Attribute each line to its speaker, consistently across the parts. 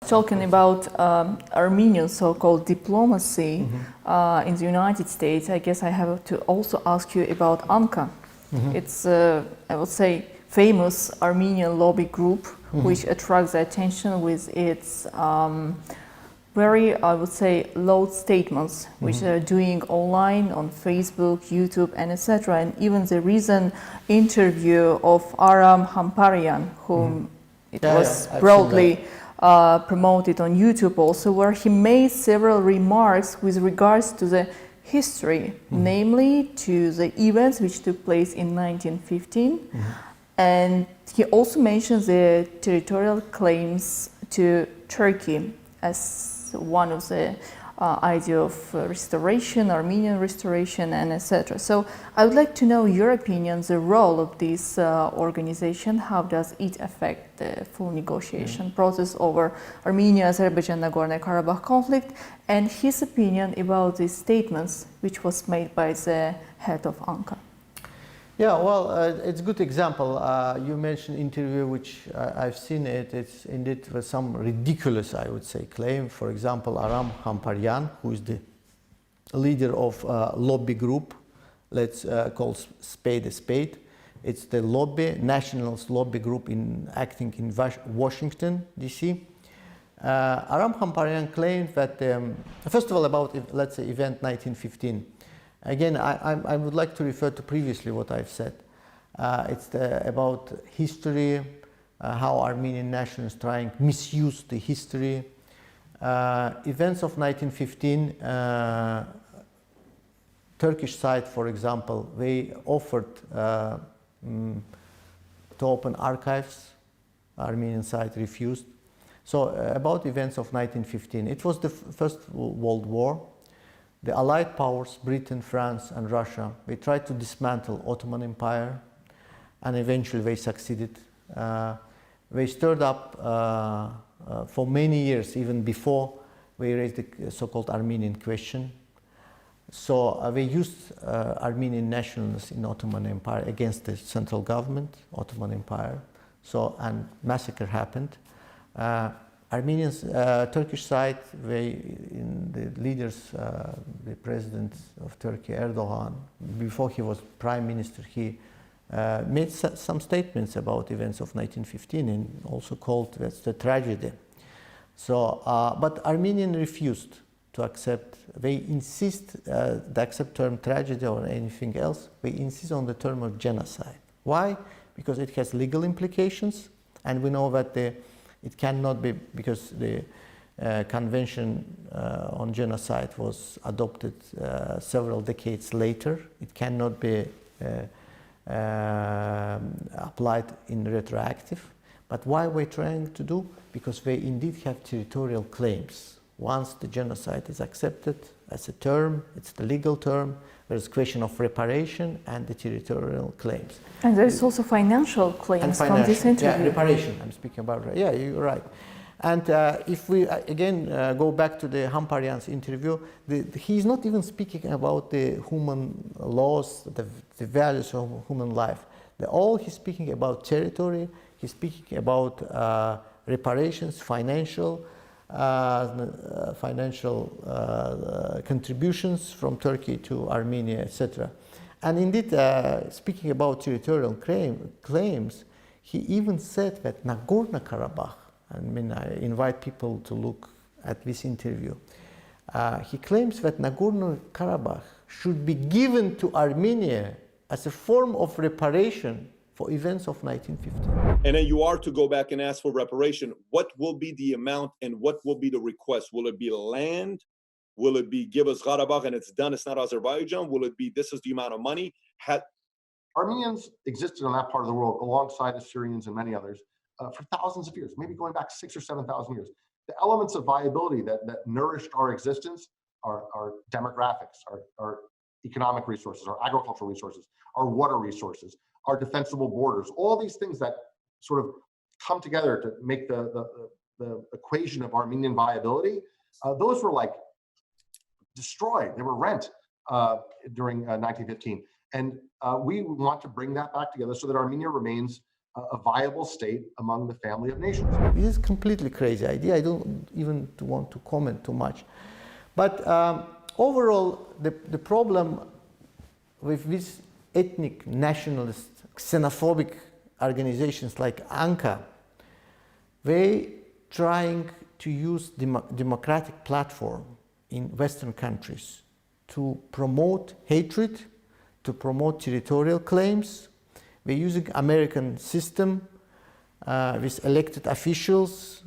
Speaker 1: Talking about Armenian so-called diplomacy in the United States, I guess I have to also ask you about ANCA. It's, I would say, famous Armenian lobby group which attracts the attention with its very, I would say, loud statements which they're doing online on Facebook, YouTube, and etc. And even the recent interview of Aram Hamparian, whom it was broadly promoted on YouTube also, where he made several remarks with regards to the history, namely to the events which took place in 1915. And he also mentions the territorial claims to Turkey as one of the idea of restoration, Armenian restoration, and etc. So I would like to know your opinion, the role of this organization, how does it affect the full negotiation process over Armenia-Azerbaijan-Nagorno-Karabakh conflict, and his opinion about these statements which was made by the head of ANCA.
Speaker 2: Yeah, well, it's a good example. You mentioned interview, which I've seen it. It's indeed with some ridiculous, I would say, claim. For example, Aram Hamparian, who is the leader of lobby group, let's call spade a spade. It's the nationalist lobby group acting in Washington, D.C. Aram Hamparian claimed that, first of all, about, let's say, event 1915. Again, I would like to refer to previously what I've said. It's about history, how Armenian nationalists trying to misuse the history. Events of 1915, Turkish side, for example, they offered to open archives. Armenian side refused. So about events of 1915, it was the First World War. The Allied powers, Britain, France, and Russia, they tried to dismantle Ottoman Empire, and eventually they succeeded. They stirred up for many years, even before they raised the so-called Armenian question. So they used Armenian nationalists in Ottoman Empire against the central government, Ottoman Empire. So, and massacre happened. Armenians, Turkish side, the leaders, the president of Turkey, Erdogan, before he was prime minister, he made some statements about events of 1915 and also called that the tragedy. So, but Armenian refused to accept. They insist to accept term tragedy or anything else. They insist on the term of genocide. Why? Because it has legal implications, and we know that it cannot be, because the Convention on Genocide was adopted several decades later. It cannot be applied in retroactive. But why we're trying to do? Because they indeed have territorial claims. Once the genocide is accepted as a term, it's the legal term, there's a question of reparation and the territorial claims.
Speaker 1: And there's also financial claims from this interview.
Speaker 2: Yeah, reparation, I'm speaking about, yeah, you're right. And if we again go back to the Hamparian's interview, he's not even speaking about the human laws, the values of human life. All he's speaking about territory, he's speaking about reparations, financial contributions from Turkey to Armenia, etc. And indeed, speaking about territorial claims, he even said that Nagorno-Karabakh, I mean, I invite people to look at this interview, he claims that Nagorno-Karabakh should be given to Armenia as a form of reparation for events of 1915.
Speaker 3: And then you are to go back and ask for reparation. What will be the amount and what will be the request? Will it be land? Will it be give us Karabakh and it's done, it's not Azerbaijan? Will it be this is the amount of money?
Speaker 4: Armenians existed in that part of the world alongside the Syrians and many others for thousands of years, maybe going back 6,000 or 7,000 years. The elements of viability that nourished our existence are demographics, our economic resources, our agricultural resources, our water resources, our defensible borders, all these things that sort of come together to make the equation of Armenian viability, those were like destroyed. They were rent during 1915. And we want to bring that back together so that Armenia remains a viable state among the family of nations.
Speaker 2: This is a completely crazy idea. I don't even want to comment too much. But overall, the problem with these ethnic, nationalist, xenophobic organizations like ANCA, they trying to use democratic platform in Western countries to promote hatred, to promote territorial claims. We're using American system with elected officials,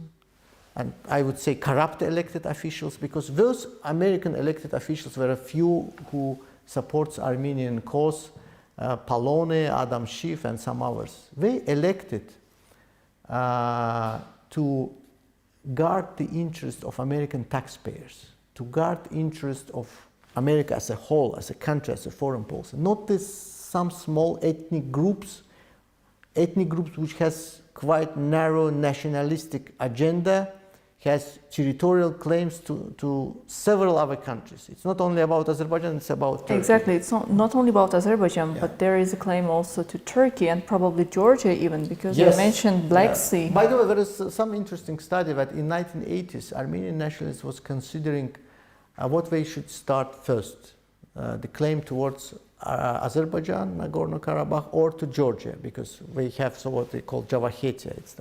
Speaker 2: and I would say corrupt elected officials, because those American elected officials were a few who supports Armenian cause, Polone, Adam Schiff, and some others. They elected to guard the interest of American taxpayers, to guard the interest of America as a whole, as a country, as a foreign policy, not some small ethnic groups which has quite narrow nationalistic agenda, has territorial claims to several other countries. It's not only about Azerbaijan, it's about Turkey.
Speaker 1: Exactly, it's not only about Azerbaijan,
Speaker 2: Yeah.
Speaker 1: but there is a claim also to Turkey and probably Georgia even, because
Speaker 2: Yes.
Speaker 1: you mentioned Black
Speaker 2: Yeah.
Speaker 1: Sea.
Speaker 2: By the way, there is some interesting study that in 1980s, Armenian nationalists was considering what they should start first, the claim towards Azerbaijan, Nagorno-Karabakh, or to Georgia, because we have what they call Javahetia. It's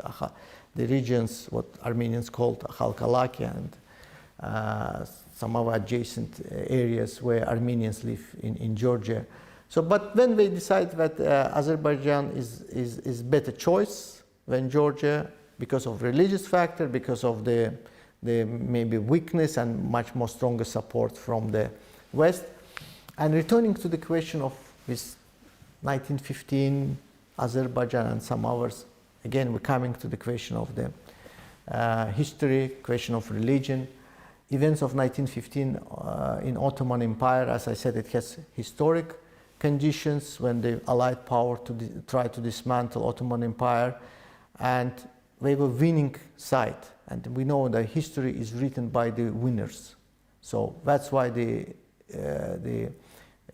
Speaker 2: the regions, what Armenians called Khalkalakia, and some other adjacent areas where Armenians live in Georgia. So, but then they decide that Azerbaijan is better choice than Georgia because of religious factor, because of the maybe weakness and much more stronger support from the West. And returning to the question of this 1915 Azerbaijan and some others, again we're coming to the question of the history, question of religion. Events of 1915 in Ottoman Empire, as I said, it has historic conditions when the Allied power tried to dismantle Ottoman Empire, and they were winning side. And we know that history is written by the winners. So that's why the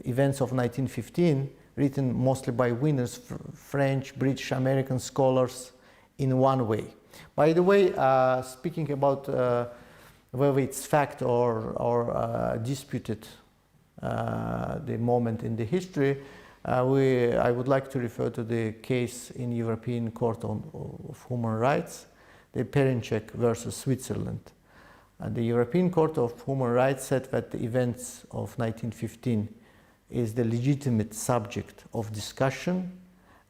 Speaker 2: events of 1915, written mostly by winners, French, British, American scholars, in one way. By the way, speaking about whether it's fact or disputed the moment in the history, I would like to refer to the case in European Court of Human Rights, the Perenchek versus Switzerland. The European Court of Human Rights said that the events of 1915 is the legitimate subject of discussion,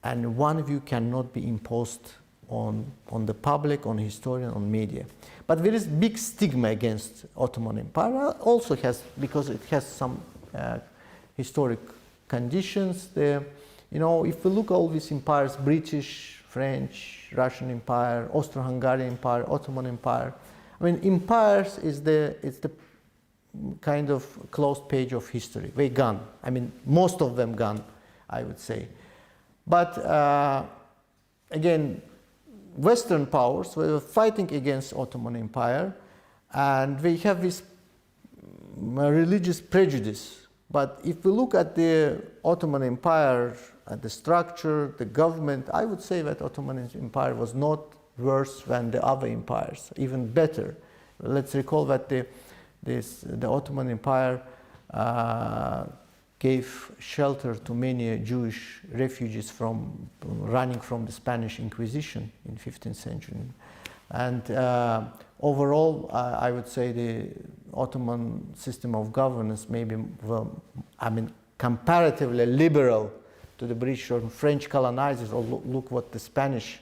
Speaker 2: and one view cannot be imposed on the public, on historian, on media. But there is big stigma against Ottoman Empire, also because it has some historic conditions. If we look at all these empires, British, French, Russian Empire, Austro-Hungarian Empire, Ottoman Empire, I mean, empires it's the kind of closed page of history. They gone. I mean, most of them gone, I would say. But again, Western powers were fighting against Ottoman Empire, and they have this religious prejudice. But if we look at the Ottoman Empire, at the structure, the government, I would say that Ottoman Empire was not worse than the other empires, even better. Let's recall that the Ottoman Empire gave shelter to many Jewish refugees running from the Spanish Inquisition in 15th century. And overall, I would say the Ottoman system of governance maybe, comparatively liberal to the British or French colonizers, or look what the Spanish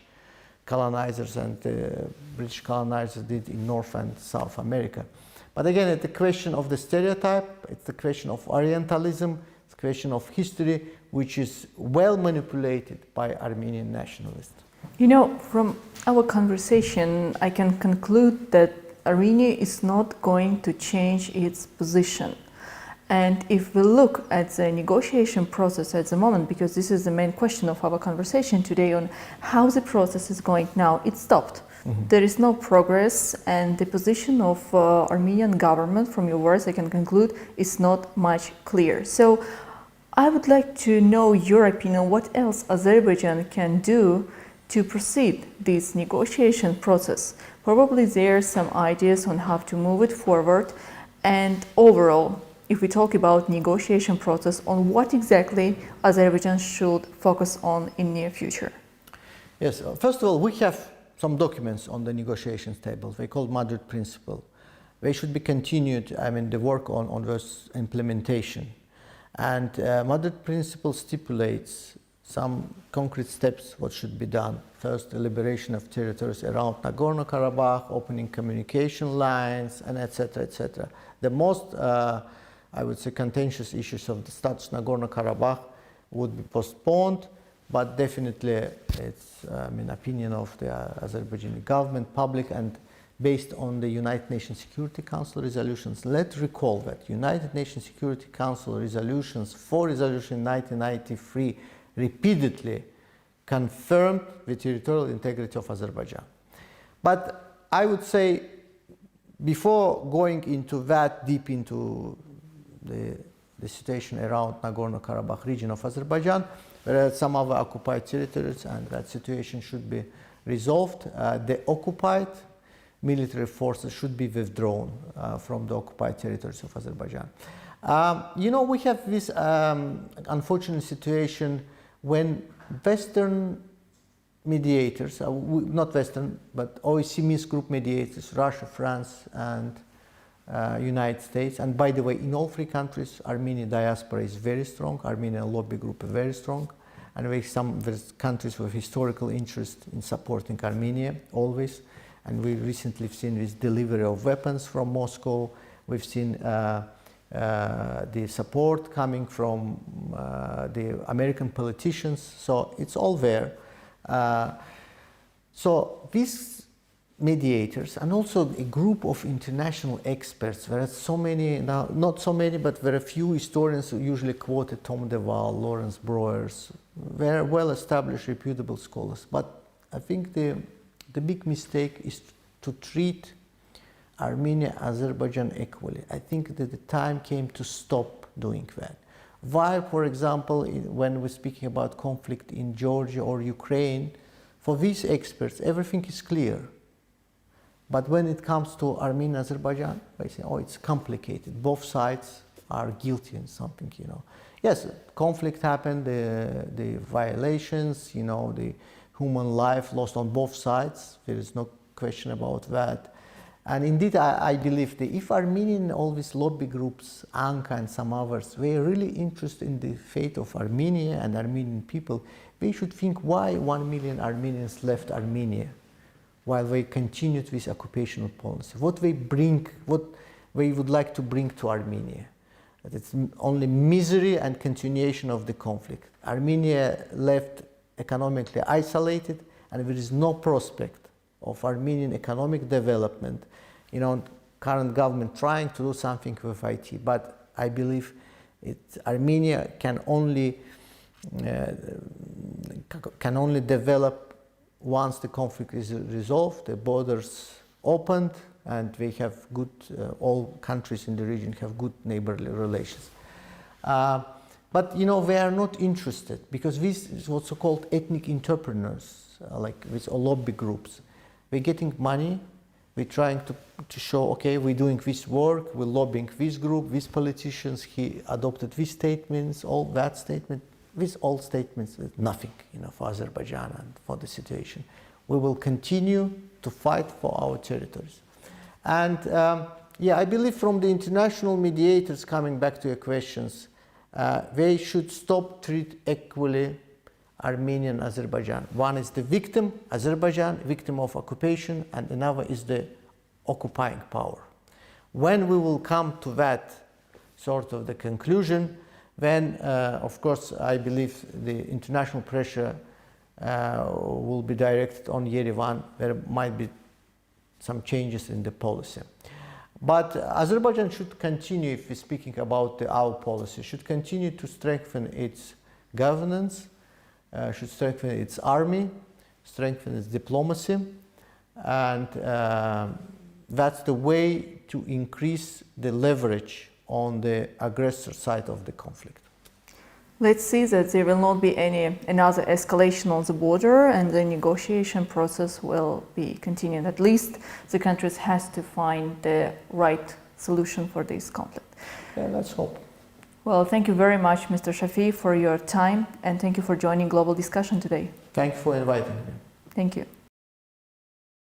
Speaker 2: colonizers and the British colonizers did in North and South America. But again, it's the question of the stereotype, it's the question of Orientalism, it's the question of history, which is well manipulated by Armenian nationalists.
Speaker 1: From our conversation, I can conclude that Armenia is not going to change its position. And if we look at the negotiation process at the moment, because this is the main question of our conversation today on how the process is going now, it stopped. Mm-hmm. There is no progress, and the position of Armenian government, from your words I can conclude, is not much clear. So I would like to know your opinion, what else Azerbaijan can do to proceed this negotiation process? Probably there are some ideas on how to move it forward, and overall, if we talk about negotiation process, on what exactly Azerbaijan should focus on in near future?
Speaker 2: Yes, first of all, we have some documents on the negotiations table. They called Madrid Principle. They should be continued, the work on this implementation. And Madrid Principle stipulates some concrete steps what should be done. First, the liberation of territories around Nagorno-Karabakh, opening communication lines, and etc., etc. The most, I would say, contentious issues of the status Nagorno-Karabakh would be postponed, but definitely it's opinion of the Azerbaijani government, public, and based on the United Nations Security Council resolutions. Let's recall that United Nations Security Council resolutions, 4 resolutions in 1993, repeatedly confirmed the territorial integrity of Azerbaijan. But I would say, before going into that deep into the situation around Nagorno-Karabakh region of Azerbaijan, there are some other occupied territories, and that situation should be resolved. The occupied military forces should be withdrawn from the occupied territories of Azerbaijan. We have this unfortunate situation when Western mediators, not Western, but OSCE Minsk group mediators, Russia, France, and United States, and by the way, in all 3 countries, Armenian diaspora is very strong, Armenian lobby group is very strong, and there's countries with historical interest in supporting Armenia, always. And we recently have seen this delivery of weapons from Moscow. We've seen the support coming from the American politicians. So it's all there. So these mediators, and also a group of international experts, there are so many, now not so many, but there are a few historians who usually quoted Tom DeWall, Lawrence Broyers, very well-established, reputable scholars. But I think the big mistake is to treat Armenia, Azerbaijan equally. I think that the time came to stop doing that. While, for example, when we're speaking about conflict in Georgia or Ukraine, for these experts, everything is clear. But when it comes to Armenia, Azerbaijan, they say, oh, it's complicated. Both sides are guilty in something, Yes, conflict happened, the violations, the human life lost on both sides. There is no question about that. And indeed, I believe that if Armenian, all these lobby groups, ANCA and some others, were really interested in the fate of Armenia and Armenian people, they should think why 1 million Armenians left Armenia while they continued with occupational policy. What they would like to bring to Armenia. That it's only misery and continuation of the conflict. Armenia left economically isolated, and there is no prospect of Armenian economic development. Current government trying to do something with IT, but I believe Armenia can only develop once the conflict is resolved, the borders opened, and we have good, all countries in the region have good neighborly relations. But they are not interested, because these is what's called ethnic entrepreneurs, like these lobby groups. We're getting money, we're trying to show, okay, we're doing this work, we're lobbying this group, these politicians, he adopted these statements, all that statement, these all statements, nothing, for Azerbaijan and for the situation. We will continue to fight for our territories. And I believe from the international mediators, coming back to your questions, they should stop treat equally Armenia and Azerbaijan. One is the victim, Azerbaijan, victim of occupation, and another is the occupying power. When we will come to that sort of the conclusion, then of course I believe the international pressure will be directed on Yerevan. There might be some changes in the policy. But Azerbaijan should continue, if we're speaking about our policy, should continue to strengthen its governance, should strengthen its army, strengthen its diplomacy, and that's the way to increase the leverage on the aggressor side of the conflict.
Speaker 1: Let's see that there will not be another escalation on the border, and the negotiation process will be continued. At least the countries has to find the right solution for this conflict.
Speaker 2: Yeah, let's hope.
Speaker 1: Well, thank you very much, Mr. Shafi, for your time, and thank you for joining Global Discussion today.
Speaker 2: Thank you for inviting me.
Speaker 1: Thank you.